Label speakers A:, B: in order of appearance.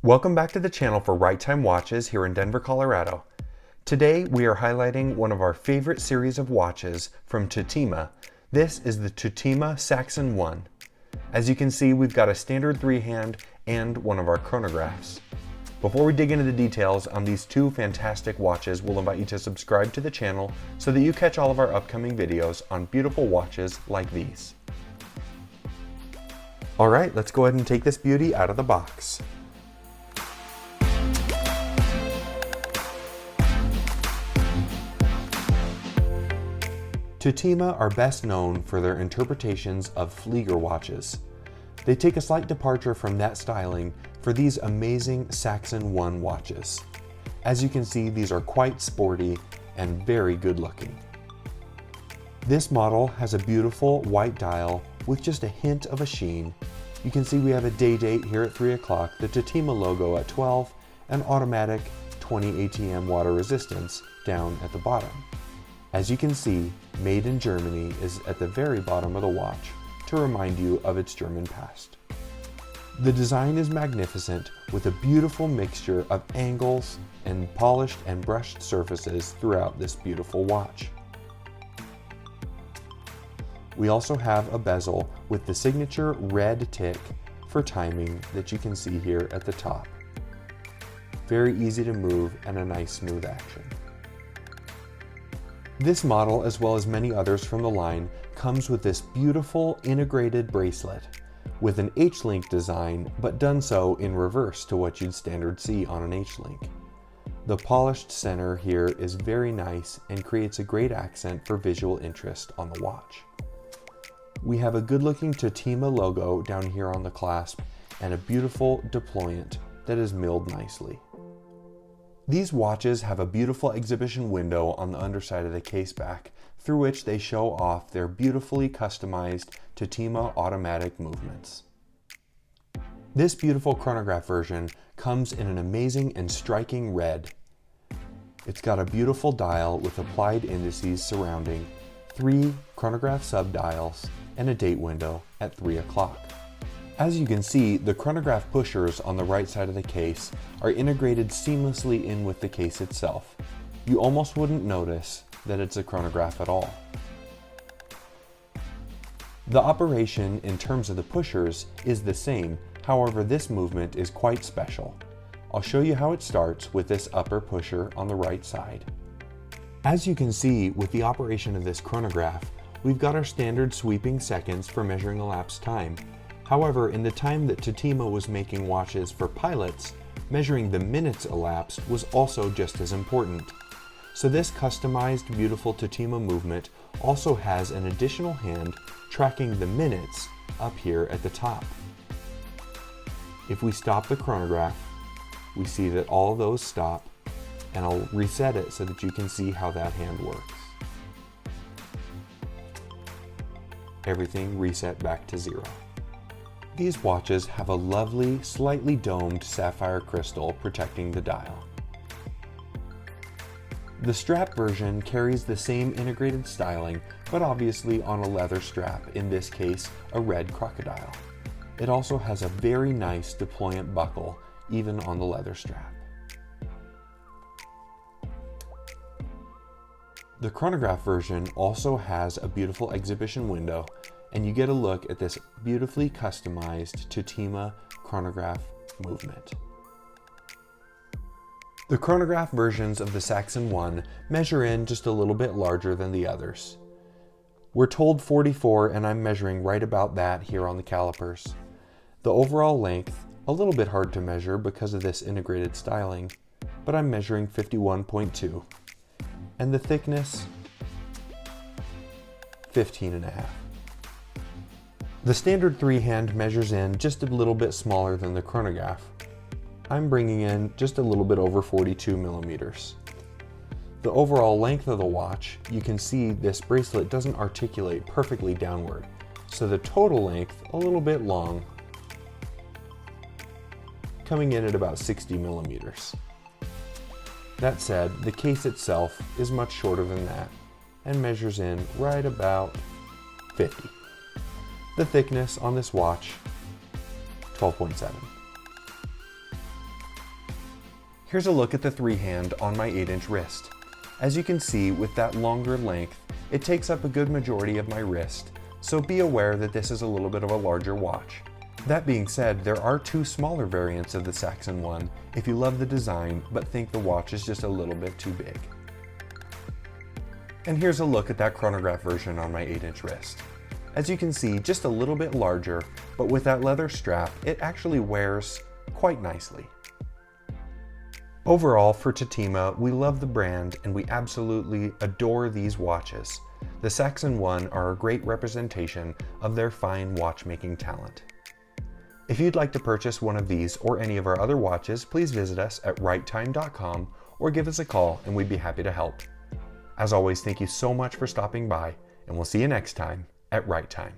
A: Welcome back to the channel for Right Time Watches here in Denver, Colorado. Today we are highlighting one of our favorite series of watches from Tutima. This is the Tutima Saxon 1. As you can see, we've got a standard 3-hand and one of our chronographs. Before we dig into the details on these two fantastic watches, we'll invite you to subscribe to the channel so that you catch all of our upcoming videos on beautiful watches like these. Alright, let's go ahead and take this beauty out of the box. Tutima are best known for their interpretations of Flieger watches. They take a slight departure from that styling for these amazing Saxon 1 watches. As you can see, these are quite sporty and very good looking. This model has a beautiful white dial with just a hint of a sheen. You can see we have a day date here at 3 o'clock, the Tutima logo at 12, and automatic 20 ATM water resistance down at the bottom. As you can see, Made in Germany is at the very bottom of the watch to remind you of its German past. The design is magnificent with a beautiful mixture of angles and polished and brushed surfaces throughout this beautiful watch. We also have a bezel with the signature red tick for timing that you can see here at the top. Very easy to move and a nice smooth action. This model, as well as many others from the line, comes with this beautiful integrated bracelet with an H-link design, but done so in reverse to what you'd standard see on an H-link. The polished center here is very nice and creates a great accent for visual interest on the watch. We have a good-looking Tutima logo down here on the clasp and a beautiful deployant that is milled nicely. These watches have a beautiful exhibition window on the underside of the case back through which they show off their beautifully customized Tutima automatic movements. This beautiful chronograph version comes in an amazing and striking red. It's got a beautiful dial with applied indices surrounding 3 chronograph subdials and a date window at 3 o'clock. As you can see, the chronograph pushers on the right side of the case are integrated seamlessly in with the case itself. You almost wouldn't notice that it's a chronograph at all. The operation in terms of the pushers is the same, however this movement is quite special. I'll show you how it starts with this upper pusher on the right side. As you can see with the operation of this chronograph, we've got our standard sweeping seconds for measuring elapsed time. However, in the time that Tutima was making watches for pilots, measuring the minutes elapsed was also just as important. So this customized, beautiful Tutima movement also has an additional hand tracking the minutes up here at the top. If we stop the chronograph, we see that all those stop, and I'll reset it so that you can see how that hand works. Everything reset back to 0. These watches have a lovely, slightly domed sapphire crystal protecting the dial. The strap version carries the same integrated styling, but obviously on a leather strap, in this case a red crocodile. It also has a very nice deployant buckle, even on the leather strap. The chronograph version also has a beautiful exhibition window, and you get a look at this beautifully customized Tutima chronograph movement. The chronograph versions of the Saxon 1 measure in just a little bit larger than the others. We're told 44, and I'm measuring right about that here on the calipers. The overall length, a little bit hard to measure because of this integrated styling, but I'm measuring 51.2. And the thickness, 15.5. The standard 3-hand measures in just a little bit smaller than the chronograph. I'm bringing in just a little bit over 42 millimeters. The overall length of the watch, you can see this bracelet doesn't articulate perfectly downward, so the total length a little bit long, coming in at about 60 millimeters. That said, the case itself is much shorter than that and measures in right about 50. The thickness on this watch, 12.7. Here's a look at the 3-hand on my 8-inch wrist. As you can see, with that longer length, it takes up a good majority of my wrist, so be aware that this is a little bit of a larger watch. That being said, there are 2 smaller variants of the Saxon one if you love the design but think the watch is just a little bit too big. And here's a look at that chronograph version on my 8-inch wrist. As you can see, just a little bit larger, but with that leather strap, it actually wears quite nicely. Overall, for Tutima, we love the brand and we absolutely adore these watches. The Saxon one are a great representation of their fine watchmaking talent. If you'd like to purchase one of these or any of our other watches, please visit us at righttime.com or give us a call and we'd be happy to help. As always, thank you so much for stopping by, and we'll see you next time at Right Time.